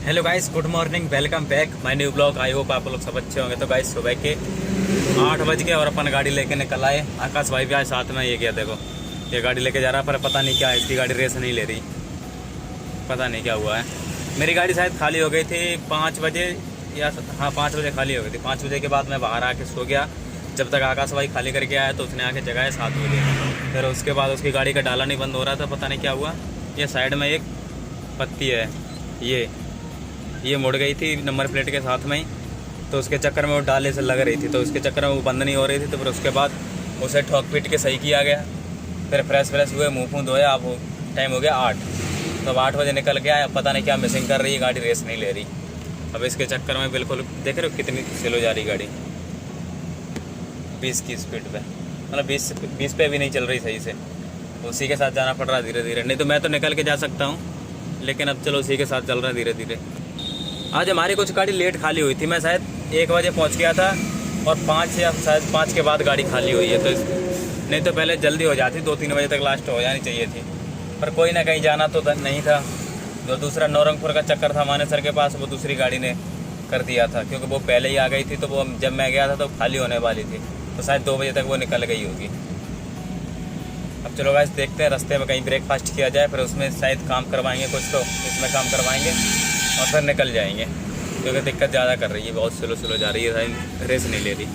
Hello guys, good morning, welcome back my new blog. I hope आप लोग सब अच्छे होंगे। तो गाइस सुबह के 8 बज के और अपन गाड़ी लेके निकल आए। आकाश भाई भी आज साथ में। ये क्या देखो, ये गाड़ी लेके जा रहा है, पर पता नहीं क्या है, इसकी गाड़ी रेस नहीं ले रही, पता नहीं क्या हुआ है। मेरी गाड़ी शायद खाली हो गई थी 5 बजे या हाँ 5 बजे खाली हो गई थी। 5 बजे के बाद मैं बाहर आके सो गया। जब तक आकाश भाई खाली करके आया तो उसने आके जगाया 7 बजे। फिर उसके बाद उसकी गाड़ी का डाला नहीं बंद हो रहा था, पता नहीं क्या हुआ। ये साइड में एक पत्ती है, ये मुड़ गई थी नंबर प्लेट के साथ में ही, तो उसके चक्कर में वो डाले से लग रही थी, तो उसके चक्कर में वो बंद नहीं हो रही थी। तो फिर उसके बाद उसे ठोक पीट के सही किया गया। फिर फ्रेश हुए, मुँह फूँ धोया। अब टाइम हो गया 8, तो अब 8 बजे निकल गया। अब पता नहीं क्या मिसिंग कर रही है, गाड़ी रेस नहीं ले रही। अब इसके चक्कर में बिल्कुल देख रहे हो कितनी स्लो जा रही गाड़ी, 20 की स्पीड पे, मतलब 20 पे भी नहीं चल रही सही से। उसी के साथ जाना पड़ रहा है धीरे धीरे। नहीं तो मैं तो निकल के जा सकता हूँ, लेकिन अब चलो उसी के साथ चल रहा है धीरे धीरे। आज हमारी कुछ गाड़ी लेट खाली हुई थी। मैं शायद 1 बजे पहुँच गया था और 5 या शायद 5 के बाद गाड़ी खाली हुई है। तो नहीं तो पहले जल्दी हो जाती, 2-3 बजे तक लास्ट हो जानी चाहिए थी। पर कोई ना कहीं जाना तो नहीं था। जो दूसरा नौरंगपुर का चक्कर था मानेसर के पास, वो दूसरी गाड़ी ने कर दिया था, क्योंकि वो पहले ही आ गई थी। तो वो जब मैं गया था तो खाली होने वाली थी, तो शायद 2 बजे तक वो निकल गई होगी। अब चलो गाइस देखते हैं, रास्ते में कहीं ब्रेकफास्ट किया जाए, फिर उसमें शायद काम करवाएंगे कुछ, तो इसमें काम करवाएंगे और फिर निकल जाएंगे, क्योंकि दिक्कत ज़्यादा कर रही है, बहुत स्लो जा रही है, रेस नहीं ले रही।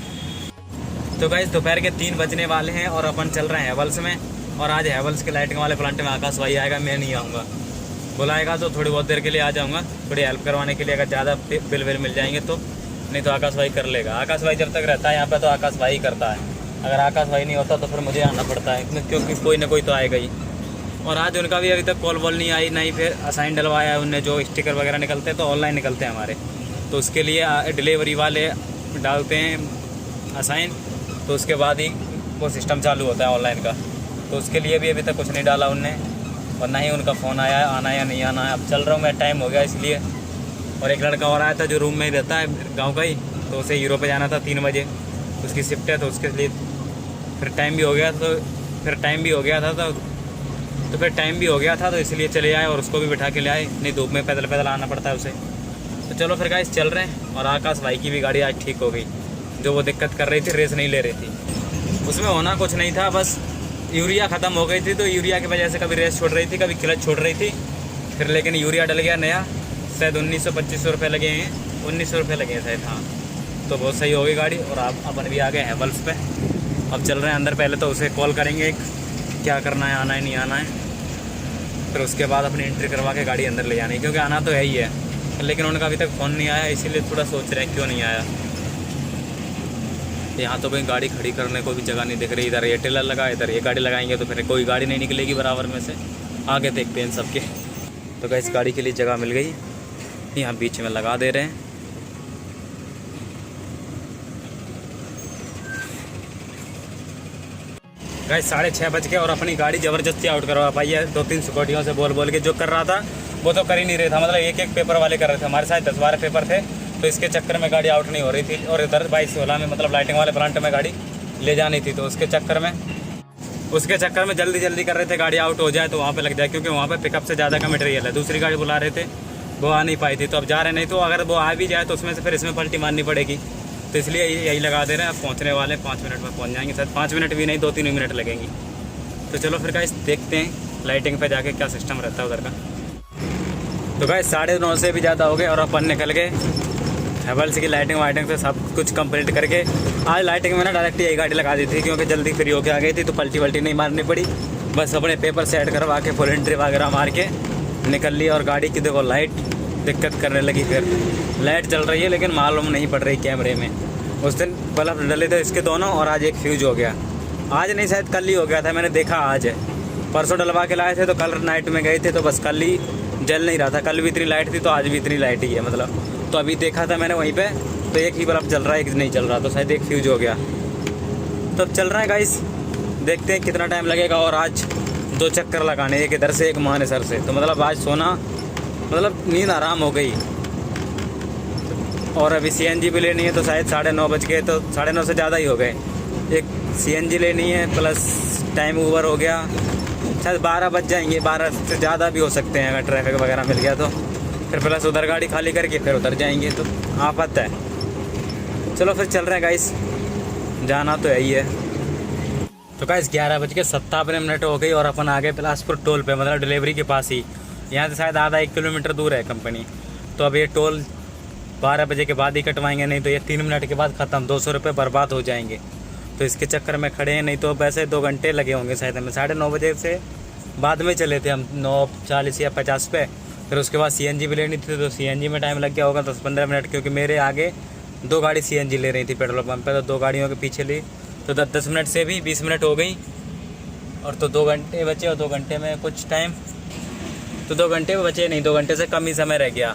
तो गाइस दोपहर के 3 बजने वाले हैं और अपन चल रहे हैं हैवल्स में। और आज हैवल्स के लाइटिंग वाले प्लांट में आकाश भाई आएगा, मैं नहीं आऊँगा। बुलाएगा तो थोड़ी बहुत देर के लिए आ जाऊँगा, थोड़ी हेल्प करवाने के लिए। अगर ज़्यादा बिल मिल जाएंगे तो, नहीं तो आकाश भाई कर लेगा। आकाश भाई जब तक रहता है यहाँ पर तो आकाश भाई करता है। अगर आकाश भाई नहीं होता तो फिर मुझे आना पड़ता है, क्योंकि कोई ना कोई तो आएगा ही। और आज उनका भी अभी तक कॉल वॉल नहीं आई, नहीं फिर असाइन डलवाया उनने। जो स्टिकर वगैरह निकलते हैं तो ऑनलाइन निकलते हैं हमारे, तो उसके लिए डिलीवरी वाले डालते हैं असाइन, तो उसके बाद ही वो सिस्टम चालू होता है ऑनलाइन का। तो उसके लिए भी अभी तक कुछ नहीं डाला उनने, और ना ही उनका फ़ोन आया है आना या नहीं आना है। अब चल रहा हूँ मैं, टाइम हो गया इसलिए। और एक लड़का और आया था जो रूम में ही रहता है, गाँव का ही, तो उसे यूरोप पे जाना था 3 बजे, उसकी शिफ्ट है, तो उसके लिए फिर टाइम भी हो गया था तो इसलिए चले आए और उसको भी बिठा के ले आए। नहीं धूप में पैदल आना पड़ता है उसे। तो चलो फिर गाइस चल रहे हैं। और आकाश भाई की भी गाड़ी आज ठीक हो गई, जो वो दिक्कत कर रही थी, रेस नहीं ले रही थी। उसमें होना कुछ नहीं था, बस यूरिया ख़त्म हो गई थी, तो यूरिया की वजह से कभी रेस छोड़ रही थी, कभी क्लच छोड़ रही थी। फिर लेकिन यूरिया डल गया नया, शायद 1900-2500 रुपये लगे हैं, 1900 रुपये लगे हैं शायद, हाँ। तो बहुत सही हो गई गाड़ी। और आप अपन भी आ गए हैं हैवल्स पे। अब चल रहे हैं अंदर। पहले तो उसे कॉल करेंगे क्या करना है, आना है नहीं आना है, फिर उसके बाद अपनी एंट्री करवा के गाड़ी अंदर ले जानी है, क्योंकि आना तो है ही है। लेकिन उनका अभी तक फ़ोन नहीं आया, इसीलिए थोड़ा सोच रहे हैं क्यों नहीं आया। यहाँ तो कोई गाड़ी खड़ी करने को भी जगह नहीं दिख रही। इधर ये टेलर लगा, इधर ये गाड़ी लगाएंगे तो फिर कोई गाड़ी नहीं निकलेगी बराबर में से। आगे देखते हैं इन सबके। तो गाइस गाड़ी के लिए जगह मिल गई, यहाँ बीच में लगा दे रहे हैं। गाइस 6:30 बज के और अपनी गाड़ी ज़बरदस्ती आउट करवा पाई है। 2-3 सिक्योरिटियों से बोल के जो कर रहा था वो तो कर ही नहीं रहे था, मतलब एक पेपर वाले कर रहे थे। हमारे साथ 10-12 पेपर थे, तो इसके चक्कर में गाड़ी आउट नहीं हो रही थी। और इधर 22-16 में मतलब लाइटिंग वाले प्लांट में गाड़ी ले जानी थी, तो उसके चक्कर में जल्दी कर रहे थे गाड़ी आउट हो जाए तो वहाँ पे लग जाए, क्योंकि वहाँ पे पिकअप से ज़्यादा का मटेरियल है। दूसरी गाड़ी बुला रहे थे, वो आ नहीं पाई थी, तो अब जा रहे नहीं, तो अगर वो आ भी जाए तो उसमें से फिर इसमें पलटी मारनी पड़ेगी। तो इसलिए यही लगा दे रहे हैं। अब पहुँचने वाले 5 मिनट में पहुँच जाएंगे, शायद 5 मिनट भी नहीं, 2-3 मिनट लगेंगी। तो चलो फिर गाइस देखते हैं लाइटिंग पे जाके क्या सिस्टम रहता है उधर का। तो गाइस 9:30 से भी ज़्यादा हो गए और अपन निकल गए हैवल्स की लाइटिंग से सब कुछ कंप्लीट करके। आज लाइटिंग में ना डायरेक्ट यही गाड़ी लगा दी थी, क्योंकि जल्दी फ्री होके आ गई थी, तो पलटी नहीं मारनी पड़ी। बस अपने पेपर सेट करवा के फुल एंट्री वगैरह मार के निकल ली। और गाड़ी की देखो लाइट दिक्कत करने लगी। फिर लाइट चल रही है लेकिन मालूम नहीं पड़ रही कैमरे में। उस दिन बल्ब डले थे इसके दोनों, और आज एक फ्यूज हो गया। आज नहीं शायद कल ही हो गया था, मैंने देखा आज है। परसों डलवा के लाए थे, तो कल नाइट में गए थे, तो बस कल ही जल नहीं रहा था। कल भी इतनी लाइट थी तो आज भी इतनी लाइट ही है, मतलब। तो अभी देखा था मैंने वहीं पे, तो एक ही बल्ब चल रहा है, एक नहीं चल रहा, तो शायद एक फ्यूज हो गया। तो अब चल रहा है गाइस, देखते हैं कितना टाइम लगेगा। और आज 2 चक्कर लगाने, एक इधर से एक मानेसर से, तो मतलब आज सोना, मतलब नींद आराम हो गई। और अभी CNG भी लेनी है, तो शायद 9:30 बज गए, तो 9:30 से ज़्यादा ही हो गए। एक CNG लेनी है, प्लस टाइम ओवर हो गया, शायद 12 बज जाएंगे, 12 से ज़्यादा भी हो सकते हैं अगर ट्रैफिक वगैरह मिल गया तो। फिर प्लस उधर गाड़ी खाली करके फिर उधर जाएंगे, तो आफत है। चलो फिर चल रहे हैं गाइस, जाना तो यही है। तो गाइस 11:57 हो गई और अपन आ गए बिलासपुर टोल पे, मतलब डिलीवरी के पास ही। यहाँ से शायद आधा 1 किलोमीटर दूर है कंपनी। तो अब ये टोल 12 बजे के बाद ही कटवाएंगे, नहीं तो ये 3 मिनट के बाद ख़त्म, 200 रुपये बर्बाद हो जाएंगे। तो इसके चक्कर में खड़े हैं, नहीं तो वैसे 2 घंटे लगे होंगे शायद हमें। 9:30 बजे से बाद में चले थे हम, 9:40 या 50 पे। फिर उसके बाद CNG भी लेनी थी, तो CNG में टाइम लग गया होगा 10-15 मिनट, क्योंकि मेरे आगे 2 गाड़ी CNG ले रही थी पेट्रोल पंप पे, तो 2 गाड़ियों के पीछे ली, तो 10 मिनट से भी 20 मिनट हो गई। और तो 2 घंटे बचे, और 2 घंटे में कुछ टाइम, तो 2 घंटे बचे नहीं, 2 घंटे से कम ही समय रह गया,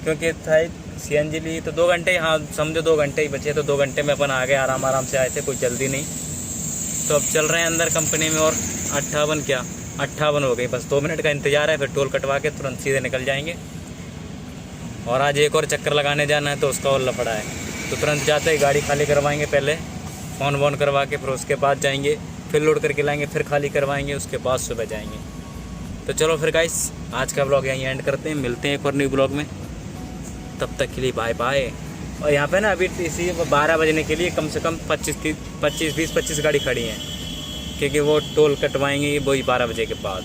क्योंकि था CNG ली तो 2 घंटे, हाँ समझो 2 घंटे ही बचे। तो 2 घंटे में अपन आ गए, आराम से आए थे, कोई जल्दी नहीं। तो अब चल रहे हैं अंदर कंपनी में, और 58 हो गई, बस 2 मिनट का इंतज़ार है, फिर टोल कटवा के तुरंत सीधे निकल जाएंगे। और आज एक और चक्कर लगाने जाना है, तो उसका और लफड़ा है, तो तुरंत जाते ही गाड़ी खाली करवाएंगे, पहले फ़ोन वोन करवा के, फिर उसके बाद जाएंगे, फिर लोड करके लाएंगे, फिर खाली करवाएंगे, उसके बाद सुबह जाएंगे। तो चलो फिर गाइस, आज का ब्लॉग यहीं एंड करते हैं, मिलते हैं एक और न्यू ब्लॉग में, तब तक के लिए बाय बाय। और यहाँ पे ना अभी इसी 12 बजने के लिए कम से कम 20-25 गाड़ी खड़ी हैं, क्योंकि वो टोल कटवाएंगे वही 12 बजे के बाद।